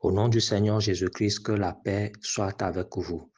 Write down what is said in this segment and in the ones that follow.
Au nom du Seigneur Jésus-Christ, que la paix soit avec vous.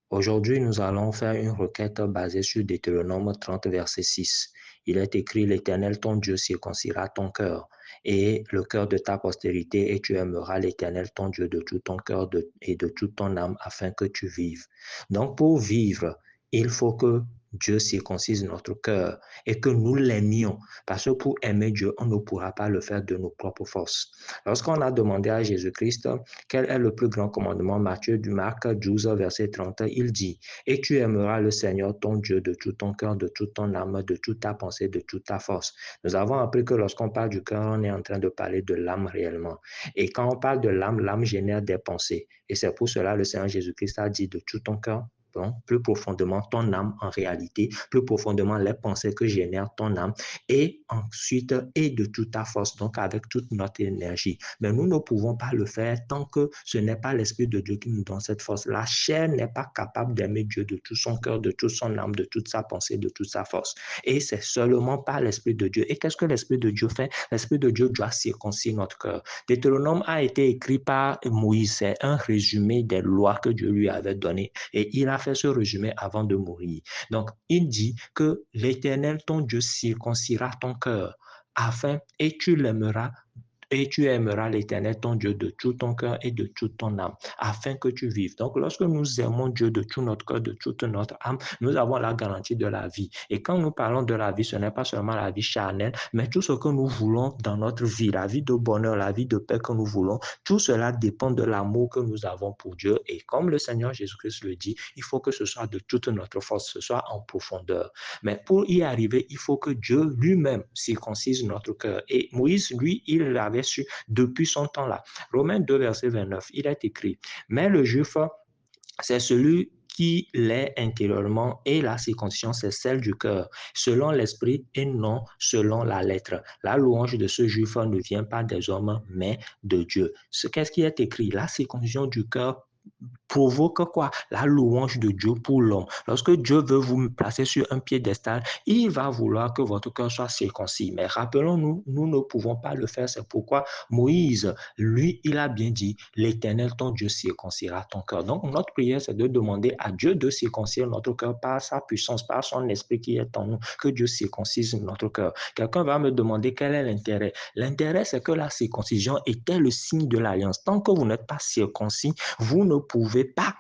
Aujourd'hui, nous allons faire une requête basée sur Deutéronome 30, verset 6. Il est écrit, l'Éternel, ton Dieu, circoncira ton cœur et le cœur de ta postérité, et tu aimeras l'Éternel, ton Dieu, de tout ton cœur et de toute ton âme, afin que tu vives. Donc, pour vivre, il faut que Dieu circoncise notre cœur et que nous l'aimions. Parce que pour aimer Dieu, on ne pourra pas le faire de nos propres forces. Lorsqu'on a demandé à Jésus-Christ quel est le plus grand commandement, Matthieu du Marc 12, verset 30, il dit, et tu aimeras le Seigneur ton Dieu de tout ton cœur, de toute ton âme, de toute ta pensée, de toute ta force. Nous avons appris que lorsqu'on parle du cœur, on est en train de parler de l'âme réellement. Et quand on parle de l'âme, l'âme génère des pensées. Et c'est pour cela que le Seigneur Jésus-Christ a dit de tout ton cœur, bon, plus profondément ton âme en réalité, plus profondément les pensées que génère ton âme, et ensuite, et de toute ta force, donc avec toute notre énergie. Mais nous ne pouvons pas le faire tant que ce n'est pas l'Esprit de Dieu qui nous donne cette force. La chair n'est pas capable d'aimer Dieu de tout son cœur, de toute son âme, de toute sa pensée, de toute sa force. Et c'est seulement par l'Esprit de Dieu. Et qu'est-ce que l'Esprit de Dieu fait? L'Esprit de Dieu doit circoncire notre cœur. Deutéronome a été écrit par Moïse. C'est un résumé des lois que Dieu lui avait données. Et il a fait ce résumé avant de mourir. Donc, il dit que l'Éternel, ton Dieu, circoncira ton cœur afin, et tu aimeras l'Éternel, ton Dieu, de tout ton cœur et de toute ton âme, afin que tu vives. Donc, lorsque nous aimons Dieu de tout notre cœur, de toute notre âme, nous avons la garantie de la vie. Et quand nous parlons de la vie, ce n'est pas seulement la vie charnelle, mais tout ce que nous voulons dans notre vie, la vie de bonheur, la vie de paix que nous voulons, tout cela dépend de l'amour que nous avons pour Dieu. Et comme le Seigneur Jésus-Christ le dit, il faut que ce soit de toute notre force, ce soit en profondeur. Mais pour y arriver, il faut que Dieu lui-même circoncise notre cœur. Et Moïse, lui, il l'avait su depuis son temps-là. Romains 2, verset 29, il est écrit, mais le juif, c'est celui qui l'est intérieurement, et la circoncision, c'est celle du cœur, selon l'esprit et non selon la lettre. La louange de ce juif ne vient pas des hommes, mais de Dieu. Qu'est-ce qui est écrit? La circoncision du cœur provoque quoi? La louange de Dieu pour l'homme. Lorsque Dieu veut vous placer sur un piédestal, il va vouloir que votre cœur soit circoncis. Mais rappelons-nous, nous ne pouvons pas le faire. C'est pourquoi Moïse, lui, il a bien dit, l'Éternel, ton Dieu, circoncira ton cœur. Donc, notre prière, c'est de demander à Dieu de circoncire notre cœur par sa puissance, par son esprit qui est en nous, que Dieu circoncise notre cœur. Quelqu'un va me demander quel est l'intérêt. L'intérêt, c'est que la circoncision était le signe de l'alliance. Tant que vous n'êtes pas circoncis, vous ne pouvez pas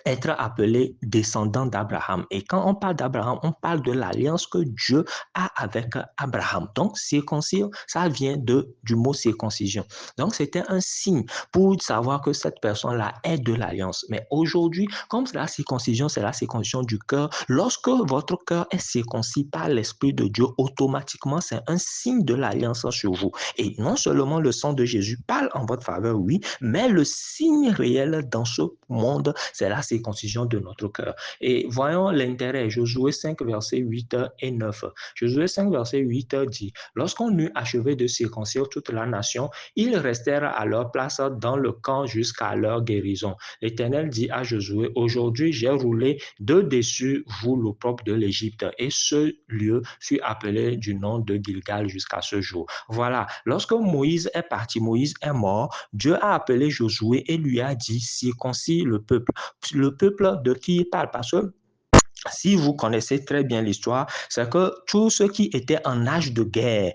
être appelé descendant d'Abraham. Et quand on parle d'Abraham, on parle de l'alliance que Dieu a avec Abraham. Donc, circoncire, ça vient du mot circoncision. Donc, c'était un signe pour savoir que cette personne-là est de l'alliance. Mais aujourd'hui, comme la circoncision, c'est la circoncision du cœur, lorsque votre cœur est circoncis par l'Esprit de Dieu, automatiquement, c'est un signe de l'alliance sur vous. Et non seulement le sang de Jésus parle en votre faveur, oui, mais le signe réel dans ce monde, c'est la circoncision de notre cœur. Et voyons l'intérêt. Josué 5, verset 8 et 9. Josué 5, verset 8 dit, lorsqu'on eut achevé de circoncire toute la nation, ils restèrent à leur place dans le camp jusqu'à leur guérison. L'Éternel dit à Josué, aujourd'hui j'ai roulé de dessus vous l'opprobre de l'Égypte. Et ce lieu fut appelé du nom de Gilgal jusqu'à ce jour. Voilà, lorsque Moïse est parti, Moïse est mort, Dieu a appelé Josué et lui a dit, circoncis le peuple. Le peuple de qui il parle, parce que si vous connaissez très bien l'histoire, c'est que tous ceux qui étaient en âge de guerre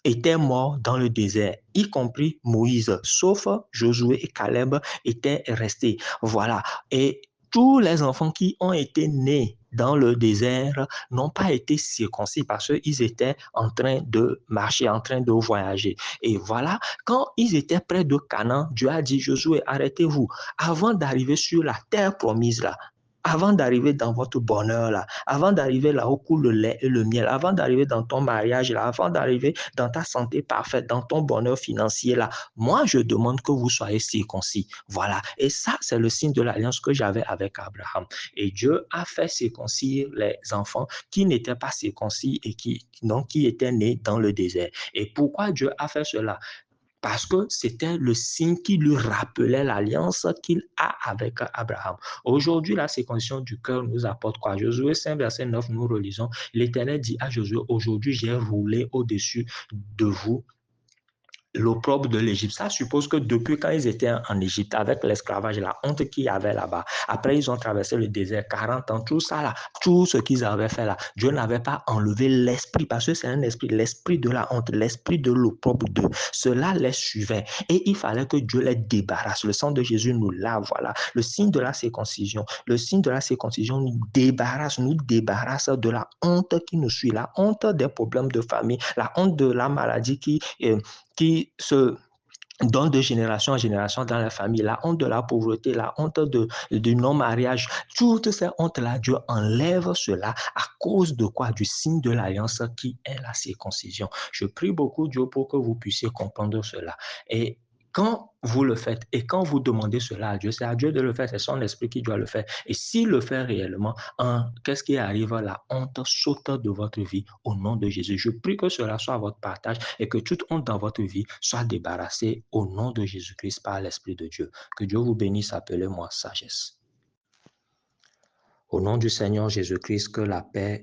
étaient morts dans le désert, y compris Moïse, sauf Josué et Caleb étaient restés. Voilà. Et tous les enfants qui ont été nés dans le désert n'ont pas été circoncis parce qu'ils étaient en train de marcher, en train de voyager. Et voilà, quand ils étaient près de Canaan, Dieu a dit, Josué, arrêtez-vous. Avant d'arriver sur la terre promise là, avant d'arriver dans votre bonheur là, avant d'arriver là où coule le lait et le miel, avant d'arriver dans ton mariage là, avant d'arriver dans ta santé parfaite, dans ton bonheur financier là, moi je demande que vous soyez circoncis. Voilà. Et ça, c'est le signe de l'alliance que j'avais avec Abraham. Et Dieu a fait circoncire les enfants qui n'étaient pas circoncis et qui étaient nés dans le désert. Et pourquoi Dieu a fait cela? Parce que c'était le signe qui lui rappelait l'alliance qu'il a avec Abraham. Aujourd'hui, la circoncision du cœur nous apporte quoi? Josué 5, verset 9, nous relisons. L'Éternel dit à Josué, aujourd'hui j'ai roulé au-dessus de vous l'opprobre de l'Égypte. Ça suppose que depuis quand ils étaient en Égypte, avec l'esclavage, la honte qu'il y avait là-bas, après ils ont traversé le désert, 40 ans, tout ça là, tout ce qu'ils avaient fait là, Dieu n'avait pas enlevé l'esprit, parce que c'est un esprit, l'esprit de la honte, l'esprit de l'opprobre de cela les suivait. Et il fallait que Dieu les débarrasse. Le sang de Jésus nous lave, voilà. Le signe de la circoncision, nous débarrasse de la honte qui nous suit, la honte des problèmes de famille, la honte de la maladie qui se donne de génération en génération dans la famille, la honte de la pauvreté, la honte du non-mariage, toutes ces hontes-là, Dieu enlève cela à cause de quoi? Du signe de l'alliance qui est la circoncision. Je prie beaucoup Dieu pour que vous puissiez comprendre cela. Et quand vous le faites et quand vous demandez cela à Dieu, c'est à Dieu de le faire, c'est son esprit qui doit le faire. Et s'il le fait réellement, qu'est-ce qui arrive? La honte saute de votre vie au nom de Jésus. Je prie que cela soit votre partage et que toute honte dans votre vie soit débarrassée au nom de Jésus-Christ par l'Esprit de Dieu. Que Dieu vous bénisse, appelez-moi sagesse. Au nom du Seigneur Jésus-Christ, que la paix